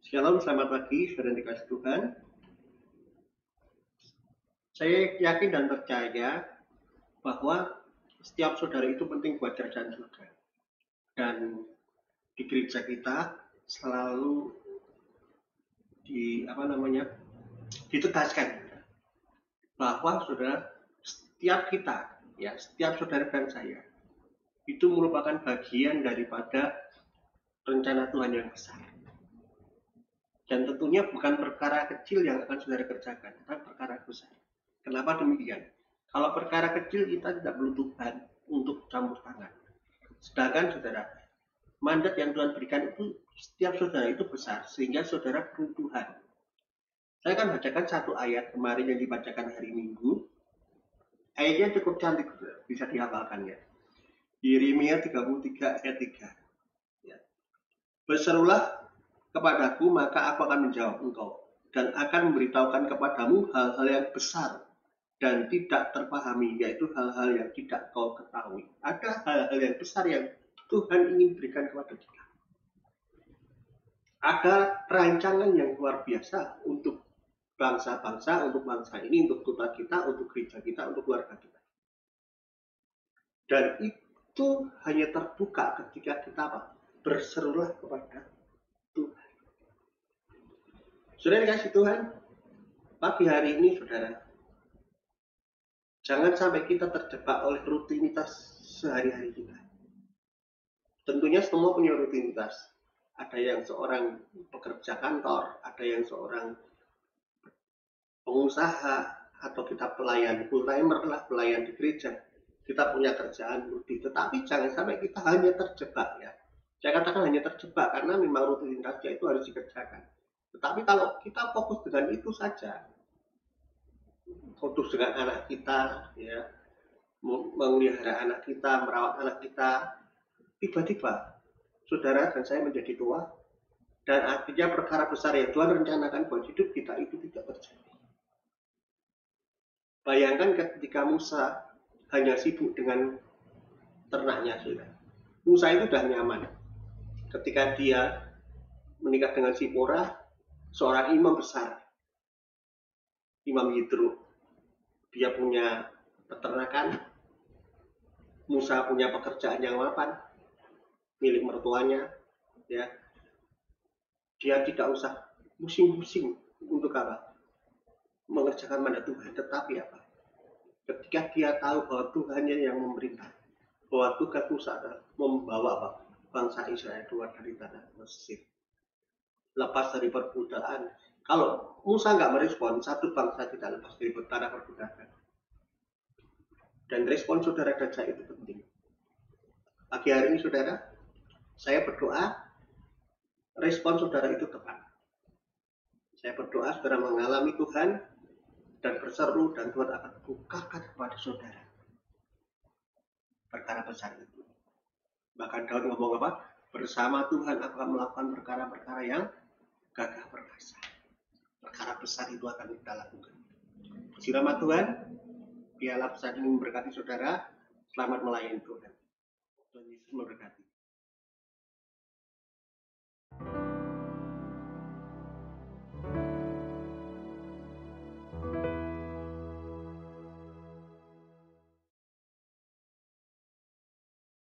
Shalom, selamat pagi, saudara yang dikasih Tuhan. Saya yakin dan percaya bahwa setiap saudara itu penting buat kerjaan saudara. Dan di gereja kita selalu ditegaskan bahwa saudara, setiap saudara dan saya itu merupakan bagian daripada rencana Tuhan yang besar. Dan tentunya bukan perkara kecil yang akan saudara kerjakan, tetapi perkara besar. Kenapa demikian? Kalau perkara kecil kita tidak perlu Tuhan untuk campur tangan. Sedangkan saudara, mandat yang Tuhan berikan itu setiap saudara itu besar, sehingga saudara perlu Tuhan. Saya akan bacakan satu ayat kemarin yang dibacakan hari Minggu. Ayatnya cukup cantik, bisa dihafalkan ya. Yeremia 33 ayat 3. Ya. Berserulah kepadaku, maka aku akan menjawab engkau, dan akan memberitahukan kepadamu hal-hal yang besar dan tidak terpahami, yaitu hal-hal yang tidak kau ketahui. Ada hal-hal yang besar yang Tuhan ingin berikan kepada kita. Ada rancangan yang luar biasa untuk bangsa-bangsa, untuk bangsa ini, untuk kota kita, untuk gereja kita, untuk keluarga kita. Dan itu hanya terbuka ketika kita berserulah kepada Tuhan. Saudara dikasih Tuhan, pagi hari ini saudara, jangan sampai kita terjebak oleh rutinitas sehari-hari kita. Tentunya semua punya rutinitas. Ada yang seorang pekerja kantor, ada yang seorang pengusaha, atau kita pelayan full timer lah, pelayan di gereja. Kita punya kerjaan rutin, tetapi jangan sampai kita hanya terjebak ya. Saya katakan hanya terjebak karena memang rutinitasnya itu harus dikerjakan. Tetapi kalau kita fokus dengan itu saja, fokus dengan anak kita, ya, memelihara anak kita, merawat anak kita, tiba-tiba saudara dan saya menjadi tua, dan akhirnya perkara besar yang Tuhan rencanakan buat hidup kita itu tidak terjadi. Bayangkan ketika Musa hanya sibuk dengan ternaknya, saudara. Musa itu sudah nyaman. Ketika dia menikah dengan Sipora, seorang imam besar, Imam Yitro, dia punya peternakan, Musa punya pekerjaan yang mapan, milik mertuanya, ya. Dia tidak usah pusing-pusing untuk apa? Mengerjakan mandat Tuhan, tetapi apa? Ketika dia tahu bahwa Tuhannya yang memerintah, bahwa tugas Musa adalah membawa apa? Bangsa Israel keluar dari tanah Mesir, lepas dari perbudakan. Kalau Musa nggak merespon, satu bangsa tidak lepas dari tanah perbudakan. Dan respon saudara dan saya itu penting. Pagi hari ini saudara, saya berdoa respon saudara itu tepat. Saya berdoa saudara mengalami Tuhan dan berseru, dan Tuhan akan bukakan kepada saudara perkara besar itu. Bahkan Daud ngomong apa? Bersama Tuhan aku akan melakukan perkara-perkara yang gagah perkasa. Perkara besar itu akan kita lakukan. Puji nama Tuhan, biarlah pesan ini memberkati saudara. Selamat melayani Tuhan. Tuhan Yesus memberkati.